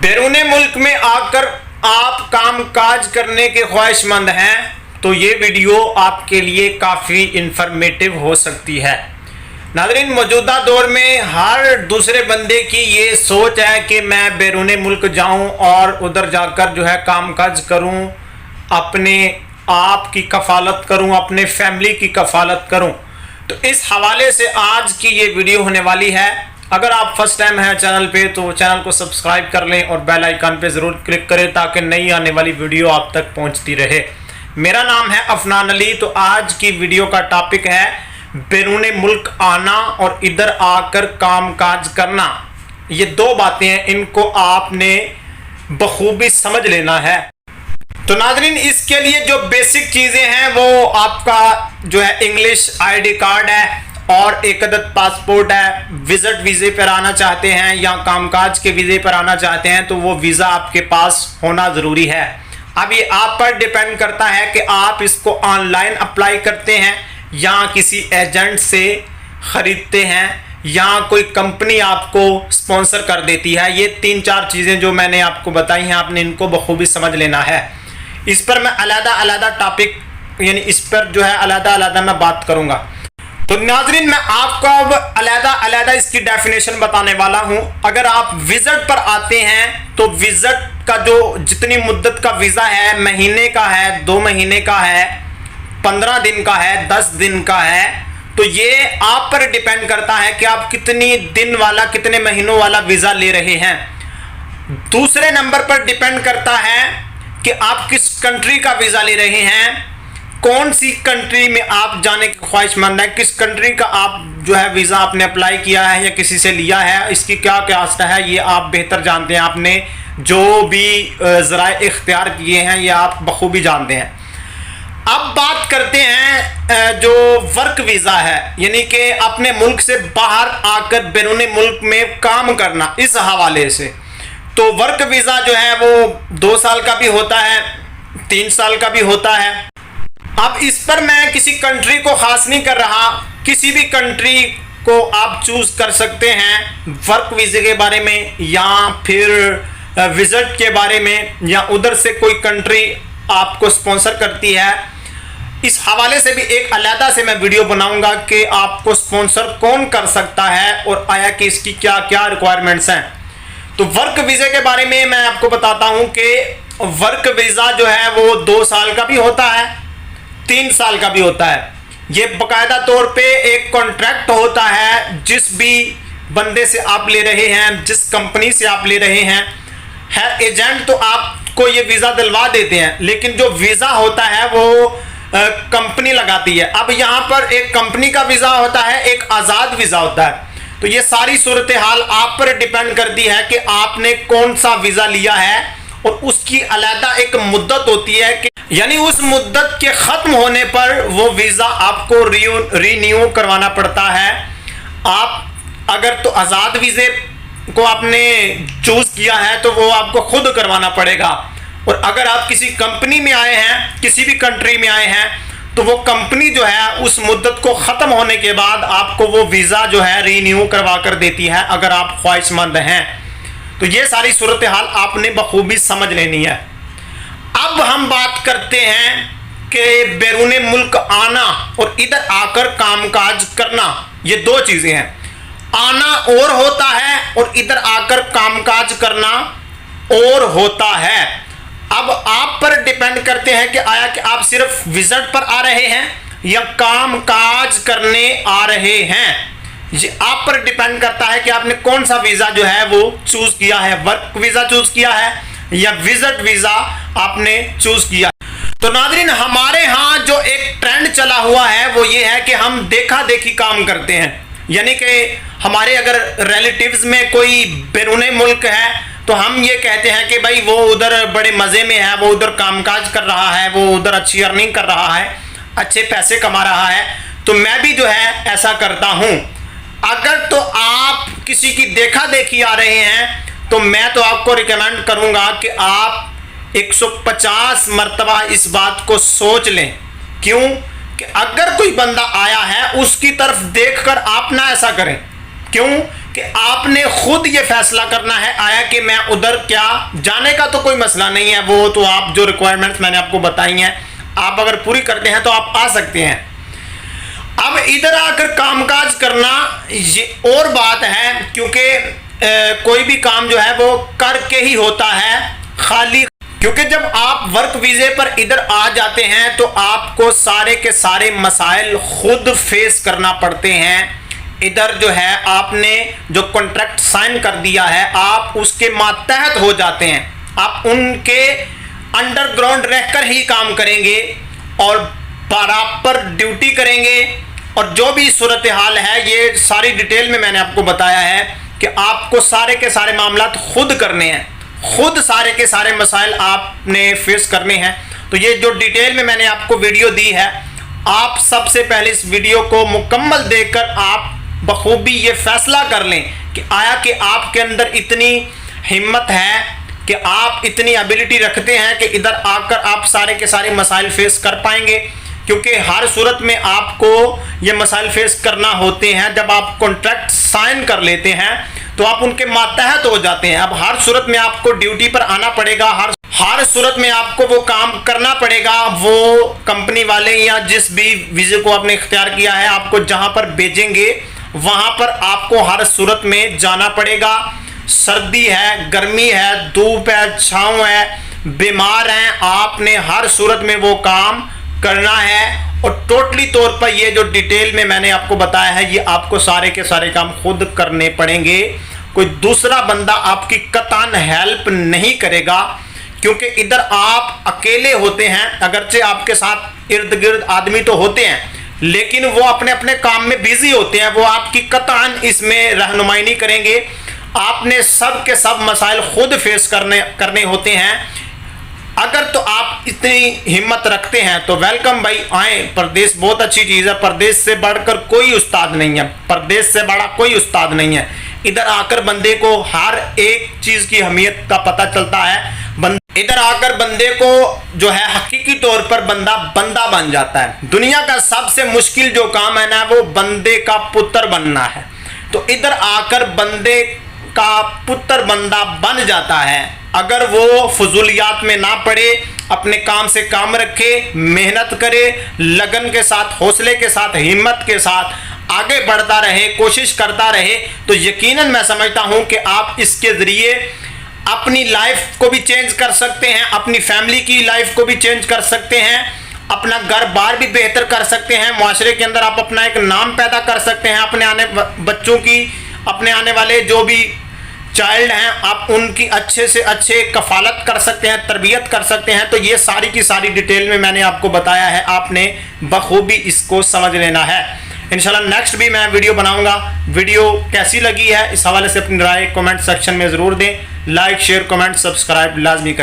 बैरूने मुल्क में आकर आप काम काज करने के ख्वाहिशमंद हैं तो ये वीडियो आपके लिए काफ़ी इंफॉर्मेटिव हो सकती है। नाज़रीन, मौजूदा दौर में हर दूसरे बंदे की ये सोच है कि मैं बैरूने मुल्क जाऊं और उधर जाकर जो है काम काज करूं, अपने आप की कफ़ालत करूं, अपने फैमिली की कफ़ालत करूं। तो इस हवाले से आज की ये वीडियो होने वाली है। अगर आप फर्स्ट टाइम हैं चैनल पे तो चैनल को सब्सक्राइब कर लें और बेल आइकन पे ज़रूर क्लिक करें ताकि नई आने वाली वीडियो आप तक पहुंचती रहे। मेरा नाम है अफनान अली। तो आज की वीडियो का टॉपिक है बैरूने मुल्क आना और इधर आकर काम काज करना। ये दो बातें हैं, इनको आपने बखूबी समझ लेना है। तो नाज़रीन, इसके लिए जो बेसिक चीज़ें हैं वो आपका जो है इंग्लिश आईडी कार्ड है और एक अदद पासपोर्ट है। विजिट वीज़े पर आना चाहते हैं या कामकाज के वीज़े पर आना चाहते हैं तो वो वीज़ा आपके पास होना ज़रूरी है। अब ये आप पर डिपेंड करता है कि आप इसको ऑनलाइन अप्लाई करते हैं या किसी एजेंट से ख़रीदते हैं या कोई कंपनी आपको स्पॉन्सर कर देती है। ये 3-4 चीज़ें जो मैंने आपको बताई हैं, आपने इनको बखूबी समझ लेना है। इस पर मैं अलग-अलग टॉपिक यानी इस पर जो है अलग-अलग मैं बात करूँगा। तो नाज़रीन, मैं आपको अब अलग-अलग इसकी डेफिनेशन बताने वाला हूं। अगर आप विजिट पर आते हैं तो विजिट का जो जितनी मुद्दत का वीज़ा है, महीने का है, 2 महीने का है, 15 दिन का है, 10 दिन का है, तो ये आप पर डिपेंड करता है कि आप कितनी दिन वाला, कितने महीनों वाला वीज़ा ले रहे हैं। दूसरे नंबर पर डिपेंड करता है कि आप किस कंट्री का वीज़ा ले रहे हैं, कौन सी कंट्री में आप जाने की ख्वाहिशमंद है, किस कंट्री का आप जो है वीज़ा आपने अप्लाई किया है या किसी से लिया है, इसकी क्या कास्ट है, ये आप बेहतर जानते हैं। आपने जो भी ज़राए इख्तियार किए हैं ये आप बखूबी जानते हैं। अब बात करते हैं जो वर्क वीज़ा है, यानी कि अपने मुल्क से बाहर आकर बैरूने मुल्क में काम करना। इस हवाले से तो वर्क वीज़ा जो है वो 2 साल का भी होता है, 3 साल का भी होता है। अब इस पर मैं किसी कंट्री को ख़ास नहीं कर रहा, किसी भी कंट्री को आप चूज़ कर सकते हैं वर्क वीज़े के बारे में या फिर विजिट के बारे में, या उधर से कोई कंट्री आपको स्पॉन्सर करती है। इस हवाले से भी एक अलग से मैं वीडियो बनाऊंगा कि आपको स्पॉन्सर कौन कर सकता है और आया कि इसकी क्या क्या रिक्वायरमेंट्स हैं। तो वर्क वीज़े के बारे में मैं आपको बताता हूं कि वर्क वीज़ा जो है वो 2 साल का भी होता है, 3 साल का भी होता है। ये बाकायदा तौर पे एक कॉन्ट्रैक्ट होता है जिस भी बंदे से आप ले रहे हैं, जिस कंपनी से आप ले रहे हैं। है एजेंट तो आपको ये वीज़ा दिलवा देते हैं, लेकिन जो वीज़ा होता है वो कंपनी लगाती है। अब यहाँ पर एक कंपनी का वीज़ा होता है, एक आज़ाद वीज़ा होता है। तो ये सारी सूरत हाल आप पर डिपेंड करती है कि आपने कौन सा वीज़ा लिया है और उसकी अलग एक मुद्दत होती है कि यानी उस मुद्दत के ख़त्म होने पर वो वीज़ा आपको रीन्यू करवाना पड़ता है। आप अगर तो आज़ाद वीज़े को आपने चूज़ किया है तो वो आपको खुद करवाना पड़ेगा, और अगर आप किसी कंपनी में आए हैं, किसी भी कंट्री में आए हैं, तो वो कंपनी जो है उस मुद्दत को ख़त्म होने के बाद आपको वो वीज़ा जो है रीन्यू करवा कर देती है अगर आप ख्वाहिशमंद हैं। तो ये सारी सूरत हाल आपने बखूबी समझ लेनी है। अब हम बात करते हैं कि बैरूने मुल्क आना और इधर आकर कामकाज करना, ये 2 चीज़ें हैं। आना और होता है और इधर आकर कामकाज करना और होता है। अब आप पर डिपेंड करते हैं कि आया कि आप सिर्फ विजिट पर आ रहे हैं या कामकाज करने आ रहे हैं। ये आप पर डिपेंड करता है कि आपने कौन सा वीज़ा जो है वो चूज़ किया है, वर्क वीज़ा चूज़ किया है या विजिट वीज़ा आपने चूज़ किया। तो नाज़रीन, हमारे यहाँ जो एक ट्रेंड चला हुआ है वो ये है कि हम देखा देखी काम करते हैं। यानी कि हमारे अगर रिलेटिव्स में कोई बैरूने मुल्क है तो हम ये कहते हैं कि भाई वो उधर बड़े मज़े में है, वो उधर कामकाज कर रहा है, वो उधर अच्छी अर्निंग कर रहा है, अच्छे पैसे कमा रहा है, तो मैं भी जो है ऐसा करता हूँ। अगर तो आप किसी की देखा देखी आ रहे हैं तो मैं तो आपको रिकमेंड करूँगा कि आप 150 मरतबा इस बात को सोच लें। क्यों कि अगर कोई बंदा आया है उसकी तरफ देखकर आप ना ऐसा करें। क्यों कि आपने खुद ये फैसला करना है। आया कि मैं उधर, क्या जाने का तो कोई मसला नहीं है, वो तो आप जो रिक्वायरमेंट्स मैंने आपको बताई हैं आप अगर पूरी करते हैं तो आप आ सकते हैं। अब इधर आकर कामकाज करना ये और बात है, क्योंकि कोई भी काम जो है वो करके ही होता है खाली, क्योंकि जब आप वर्क वीजे पर इधर आ जाते हैं तो आपको सारे के सारे मसाइल खुद फेस करना पड़ते हैं। इधर जो है आपने जो कॉन्ट्रैक्ट साइन कर दिया है आप उसके मातहत हो जाते हैं, आप उनके अंडरग्राउंड रहकर ही काम करेंगे और बराबर ड्यूटी करेंगे। और जो भी सूरत हाल है ये सारी डिटेल में मैंने आपको बताया है कि आपको सारे के सारे मामलात खुद करने हैं, खुद सारे के सारे मसाइल आपने फेस करने हैं। तो ये जो डिटेल में मैंने आपको वीडियो दी है, आप सबसे पहले इस वीडियो को मुकम्मल देखकर आप बखूबी ये फैसला कर लें कि आया कि आपके अंदर इतनी हिम्मत है कि आप इतनी एबिलिटी रखते हैं कि इधर आकर आप सारे के सारे मसाइल फेस कर पाएंगे। क्योंकि हर सूरत में आपको ये मसाइल फेस करना होते हैं। जब आप कॉन्ट्रैक्ट साइन कर लेते हैं तो आप उनके मातहत हो जाते हैं। अब हर सूरत में आपको ड्यूटी पर आना पड़ेगा, हर सूरत में आपको वो काम करना पड़ेगा। वो कंपनी वाले या जिस भी वीज़े को आपने इख्तियार किया है आपको जहां पर भेजेंगे वहां पर आपको हर सूरत में जाना पड़ेगा। सर्दी है, गर्मी है, धूप है, छांव है, बीमार हैं, आपने हर सूरत में वो काम करना है। और टोटली तौर पर ये जो डिटेल में मैंने आपको बताया है ये आपको सारे के सारे काम खुद करने पड़ेंगे। कोई दूसरा बंदा आपकी कतान हेल्प नहीं करेगा, क्योंकि इधर आप अकेले होते हैं। अगरचे आपके साथ इर्द गिर्द आदमी तो होते हैं लेकिन वो अपने अपने काम में बिजी होते हैं, वो आपकी कतान इसमें रहनुमाई नहीं करेंगे। आपने सब के सब मसाइल खुद फेस करने होते हैं। अगर तो आप इतनी हिम्मत रखते हैं तो वेलकम भाई, आए। परदेश बहुत अच्छी चीज़ है, परदेश से बढ़कर कोई उस्ताद नहीं है, परदेश से बड़ा कोई उस्ताद नहीं है। इधर आकर बंदे को हर एक चीज़ की अहमियत का पता चलता है। इधर आकर बंदे को जो है हकीकी तौर पर बंदा बन जाता है। दुनिया का सबसे मुश्किल जो काम है ना वो बंदे का पुत्र बनना है। तो इधर आकर बंदे का पुत्र बंदा बन जाता है अगर वो फजूलियात में ना पड़े, अपने काम से काम रखे, मेहनत करे, लगन के साथ, हौसले के साथ, हिम्मत के साथ आगे बढ़ता रहे, कोशिश करता रहे, तो यकीनन मैं समझता हूं कि आप इसके ज़रिए अपनी लाइफ को भी चेंज कर सकते हैं, अपनी फैमिली की लाइफ को भी चेंज कर सकते हैं, अपना घर बार भी बेहतर कर सकते हैं, मुआशरे के अंदर आप अपना एक नाम पैदा कर सकते हैं, अपने आने बच्चों की, अपने आने वाले जो भी चाइल्ड हैं आप उनकी अच्छे से अच्छे कफालत कर सकते हैं, तरबियत कर सकते हैं। तो ये सारी की सारी डिटेल में मैंने आपको बताया है, आपने बखूबी इसको समझ लेना है। इंशाल्लाह नेक्स्ट भी मैं वीडियो बनाऊंगा। वीडियो कैसी लगी है इस हवाले से अपनी राय कमेंट सेक्शन में ज़रूर दें। लाइक, शेयर, कमेंट, सब्सक्राइब लाजमी करें।